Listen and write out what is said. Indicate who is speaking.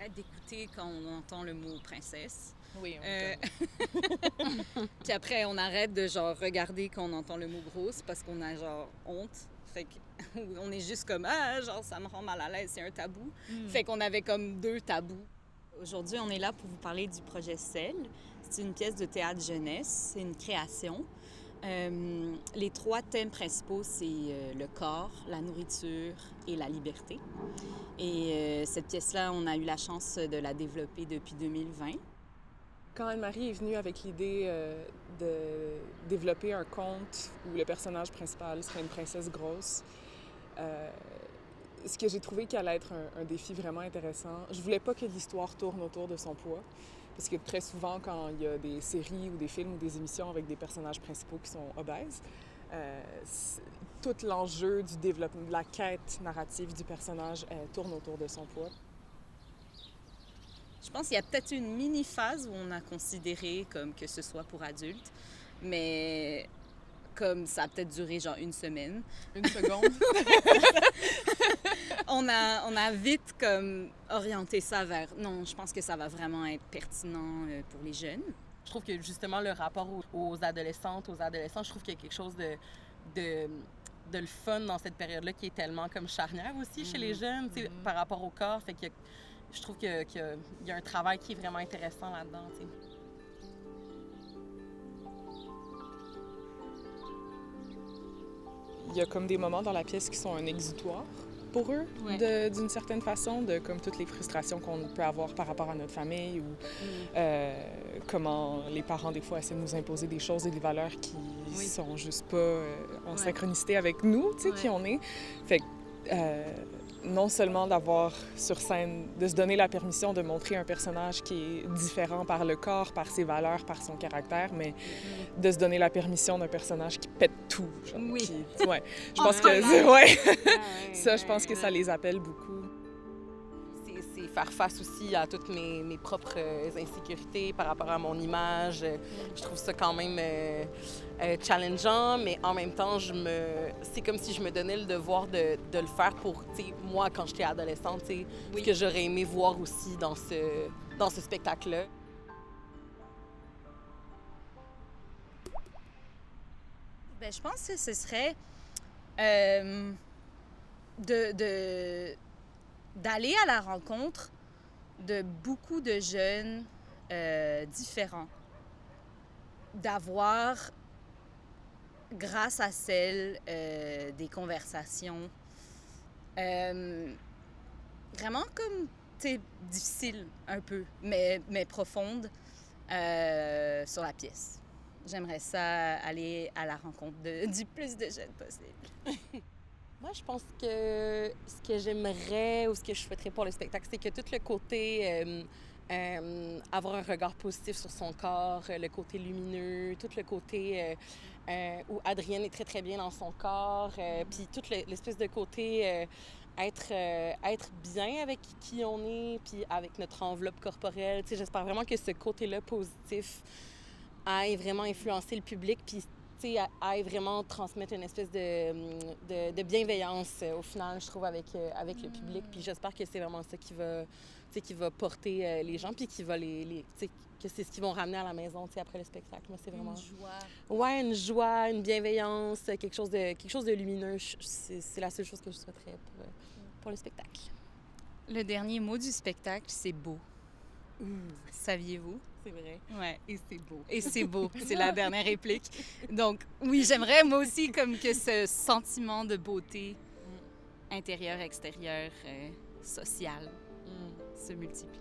Speaker 1: arrête d'écouter quand on entend le mot princesse.
Speaker 2: Oui,
Speaker 1: Puis après, on arrête de genre regarder quand on entend le mot grosse parce qu'on a genre honte. Fait qu'on est juste comme genre ça me rend mal à l'aise, c'est un tabou. Fait qu'on avait comme 2 tabous. Aujourd'hui, on est là pour vous parler du projet Celle. C'est une pièce de théâtre jeunesse, c'est une création. Les 3 thèmes principaux, c'est le corps, la nourriture et la liberté. Et cette pièce-là, on a eu la chance de la développer depuis 2020.
Speaker 2: Quand Anne-Marie est venue avec l'idée de développer un conte où le personnage principal serait une princesse grosse, ce que j'ai trouvé qu'elle allait être un défi vraiment intéressant, je voulais pas que l'histoire tourne autour de son poids. Parce que très souvent, quand il y a des séries ou des films ou des émissions avec des personnages principaux qui sont obèses, tout l'enjeu du développement, de la quête narrative du personnage tourne autour de son poids.
Speaker 1: Je pense qu'il y a peut-être une mini-phase où on a considéré comme que ce soit pour adultes, mais comme ça a peut-être duré genre 1 semaine.
Speaker 2: 1 seconde.
Speaker 1: On a vite comme orienté ça vers non, je pense que ça va vraiment être pertinent pour les jeunes.
Speaker 3: Je trouve que justement le rapport aux adolescentes, aux adolescents, je trouve qu'il y a quelque chose de le fun dans cette période-là qui est tellement comme charnière aussi chez les jeunes, par rapport au corps. Fait que je trouve qu'il y a un travail qui est vraiment intéressant là-dedans, t'sais.
Speaker 2: Il y a comme des moments dans la pièce qui sont un exutoire pour eux, d'une certaine façon, de comme toutes les frustrations qu'on peut avoir par rapport à notre famille ou comment les parents, des fois, essaient de nous imposer des choses et des valeurs qui sont juste pas en synchronicité avec nous, tu sais, qui on est. Fait que non seulement d'avoir sur scène, de se donner la permission de montrer un personnage qui est différent par le corps, par ses valeurs, par son caractère, mais de se donner la permission d'un personnage qui pète tout. Genre, je pense que ça, je pense que ça les appelle beaucoup.
Speaker 3: C'est faire face aussi à toutes mes propres insécurités par rapport à mon image. Je trouve ça quand même challengeant, mais en même temps, c'est comme si je me donnais le devoir de le faire pour, moi, quand j'étais adolescente, ce que j'aurais aimé voir aussi dans ce spectacle-là.
Speaker 1: Bien, je pense que ce serait d'aller à la rencontre de beaucoup de jeunes différents. D'avoir, grâce à celle, des conversations vraiment comme, difficiles un peu, mais profondes sur la pièce. J'aimerais ça aller à la rencontre du plus de jeunes possible.
Speaker 3: Moi, je pense que ce que j'aimerais ou ce que je souhaiterais pour le spectacle, c'est que tout le côté avoir un regard positif sur son corps, le côté lumineux, tout le côté où Adrienne est très, très bien dans son corps, puis toute l'espèce de côté être bien avec qui on est, puis avec notre enveloppe corporelle. J'espère vraiment que ce côté-là positif aille vraiment influencer le public, puis aille vraiment transmettre une espèce de bienveillance au final, je trouve, avec le public. Puis j'espère que c'est vraiment ça qui va porter les gens, puis qui va que c'est ce qu'ils vont ramener à la maison après le spectacle. Moi, c'est vraiment...
Speaker 1: Une joie.
Speaker 3: Ouais, une joie, une bienveillance, quelque chose de lumineux. C'est la seule chose que je souhaiterais pour le spectacle.
Speaker 1: Le dernier mot du spectacle, c'est beau. Saviez-vous?
Speaker 3: C'est vrai.
Speaker 1: Ouais.
Speaker 3: Et c'est beau.
Speaker 1: Et c'est beau. C'est la dernière réplique. Donc, oui, j'aimerais, moi aussi, comme que ce sentiment de beauté intérieure, extérieure, sociale se multiplie.